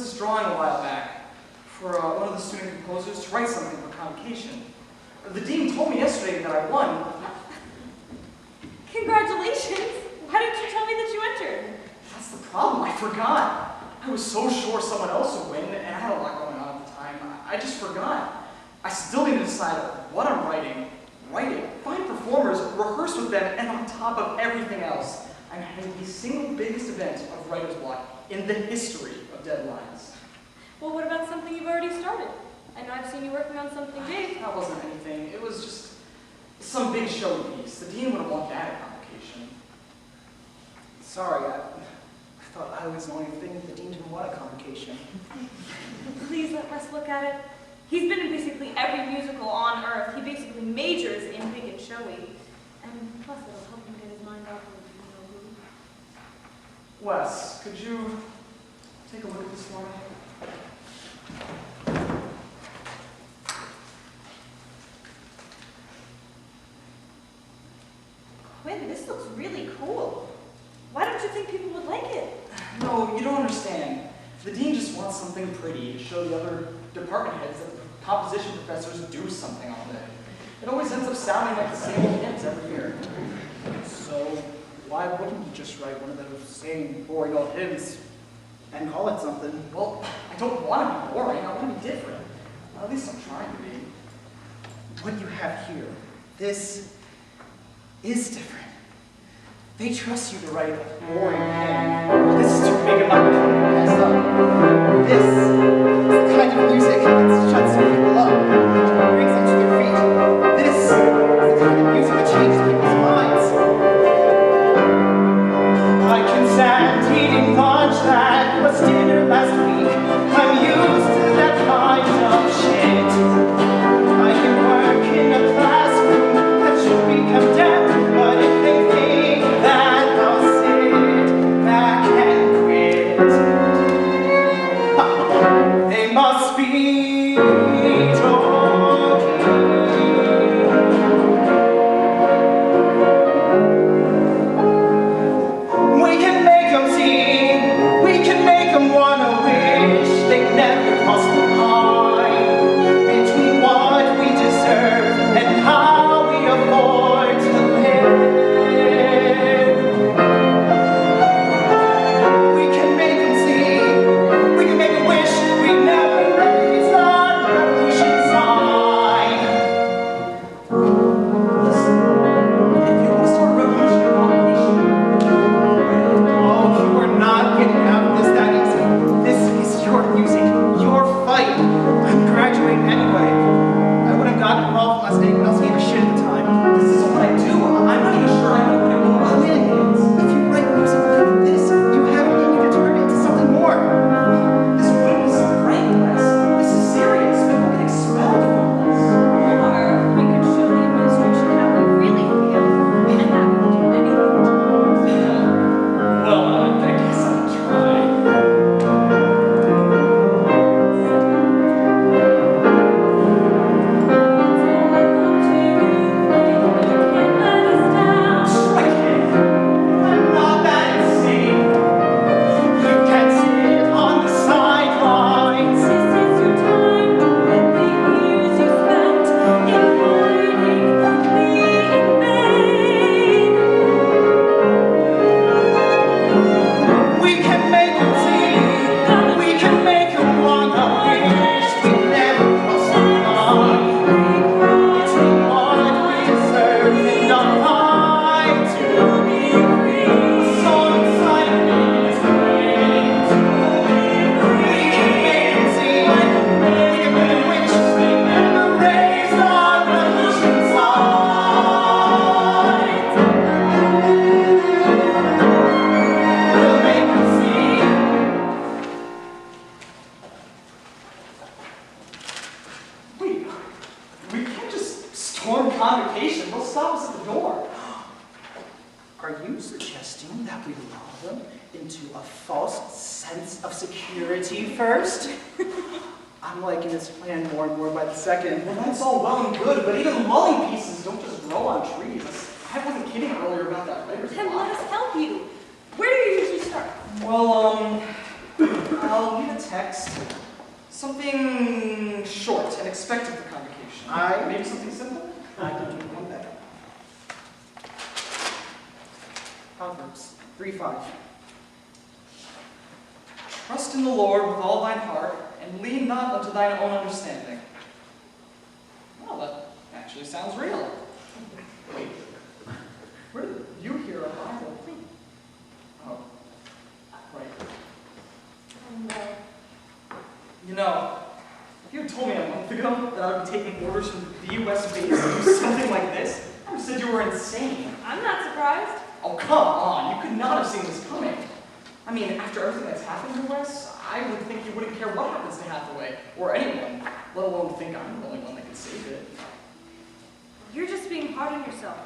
this drawing a while back for one of the student composers to write something for convocation. The dean told me yesterday that I won. Congratulations! Why didn't you tell me that you entered? That's the problem, I forgot. I was so sure someone else would win, and I had a lot going on at the time. I just forgot. I still need to decide what I'm writing, write it, find performers, rehearse with them, and on top of everything else, I'm having the single biggest event of writer's block in the history of deadlines. Well, what about something you've already started? I know I've seen you working on something big. That wasn't anything. It was just some big show piece. The dean wouldn't want that at convocation. Sorry, I thought I was the only thing the dean didn't want at convocation. Please let Wes look at it. He's been in basically every musical on Earth. He basically majors in big and showy. And plus it'll help him get his mind off of who. Wes, could you take a look at this for me? Quinn, this looks really cool. Why don't you think people would like it? No, you don't understand. The dean just wants something pretty to show the other department heads that the composition professors do something all day. It always ends up sounding like the same old hymns every year. So why wouldn't you just write one of those same boring old hymns and call it something? Well, I don't want to be boring. I want to be different. At least I'm trying to be. What you have here, this is different. They trust you to write a boring hymn. This is too big of an opportunity to mess up. This is the kind of music that shuts people up, brings them to their feet. This is the kind of music that changes people's minds. I can stand eating lunch that was dinner last week. I'm used to that kind of shit. I can work in a classroom that should be condemned, but if they think that I'll sit back and quit, they must be joking. We can make them see, we can make them wanna wish they'd never crossed the line between what we deserve and how we afford to live. We can make them see, we can make them wish we never raised our revolution sign. Listen, if you want to start a revolution in convocation, Oh, you are not getting out of this that easy. This is your music, your fight. I'm graduating anyway. I would have gotten involved unless anyone else gave a shit at the time. this is what I do. I'm not even sure I know what it will. Quinn, if you write music like this, you have it in you to turn it into something more. This wouldn't be some prank, Wes. This is serious. People get expelled from this. Or we could show the administration how we really feel, and that would do anything. Well, I guess I'll try. I can't. I'm not that insane. You can sit on the sidelines. This is your time to win the years you spent in hiding me in vain. We can make them see. We can make them wanna wish we never crossed the line between what we deserve and our right to be free. So inside of me is great to be free. We can make them see. We can make them wish we never raised our revolution sign. We'll make them see. Wait, we can't just storm convocation. They'll stop us at the door. Are you suggesting that we lull them into a false sense of security first? I'm liking this plan more and more by the second. Well, that's all well and good, but even lulling pieces don't just grow on trees. I wasn't kidding earlier about that writer's Then let block. us help you. Where do you usually start? Well, I'll need a text. Something short and expected for convocation. Maybe something simple? I can do one better. Proverbs 3:5. Trust in the Lord with all thine heart, and lean not unto thine own understanding. Well, that actually sounds real. Wait, where did you hear a Bible? Oh, right. Oh no. You know, if you had told me a month ago that I would be taking orders from the US base to do something like this, I would have said you were insane. I'm not surprised. Oh, come on, you could not have seen this coming. I mean, after everything that's happened to Wes, I would think you wouldn't care what happens to Hathaway, or anyone, let alone think I'm the only one that can save it. You're just being hard on yourself.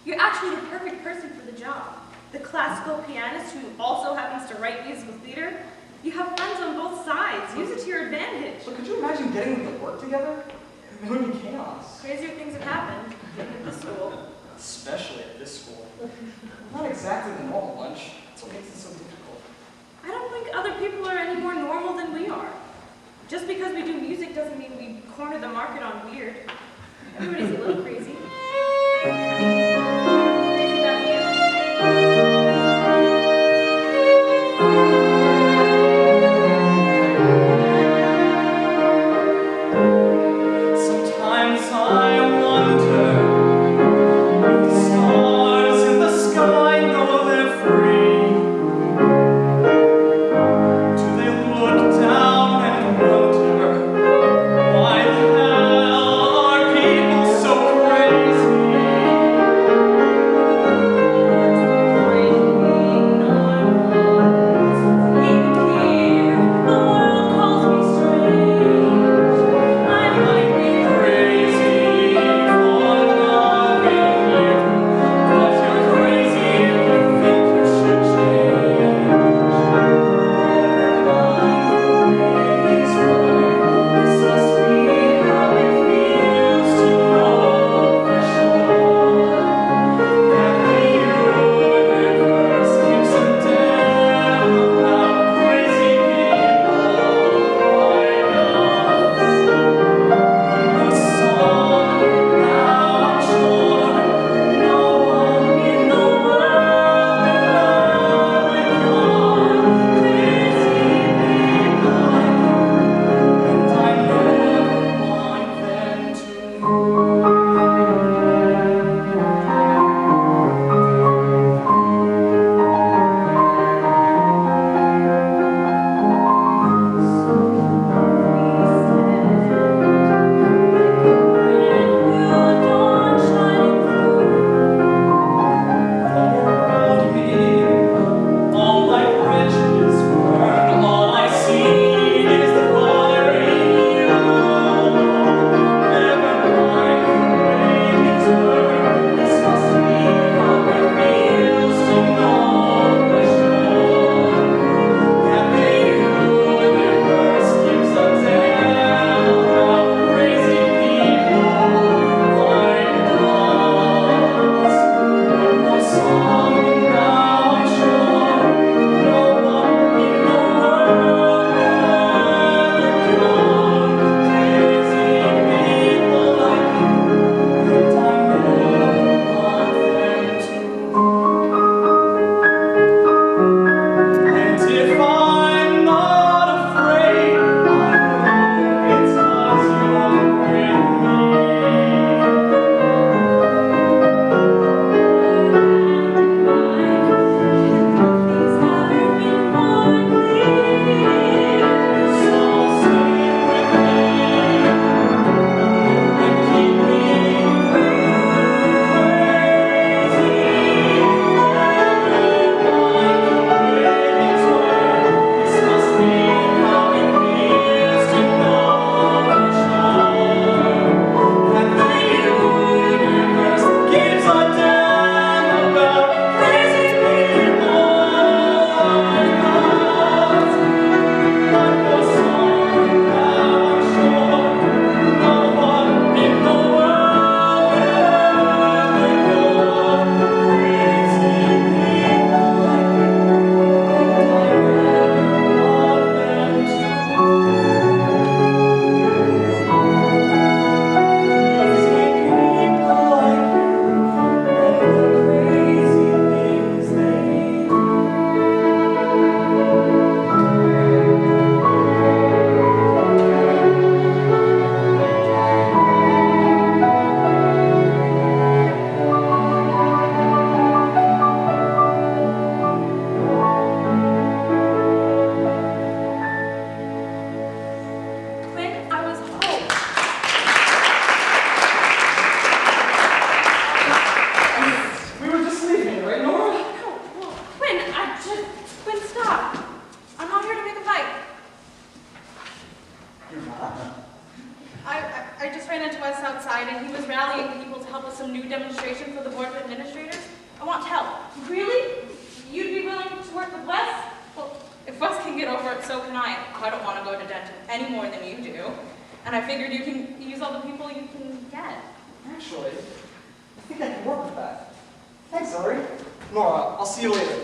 You're actually the perfect person for the job. The classical pianist who also happens to write musical theater. You have friends on both sides. Use it to your advantage. But could you imagine getting them to work together? It would be chaos. Crazier things have happened at this school. Especially at this school. Not exactly the normal bunch. That's what makes it so difficult. I don't think other people are any more normal than we are. Just because we do music doesn't mean we corner the market on weird. Everybody's a little crazy. Crazy about you. Sometimes I wonder if the stars in the sky know they're free. Do they look down and wonder why the hell are people so crazy? Wes outside and he was rallying people to help with some new demonstration for the Board of Administrators. I want help. Really? You'd be willing to work with Wes? Well, if Wes can get over it, so can I. I don't want to go to Denton any more than you do. And I figured you can use all the people you can get. Actually, I think I can work with that. Thanks, Hillary. Nora, I'll see you later.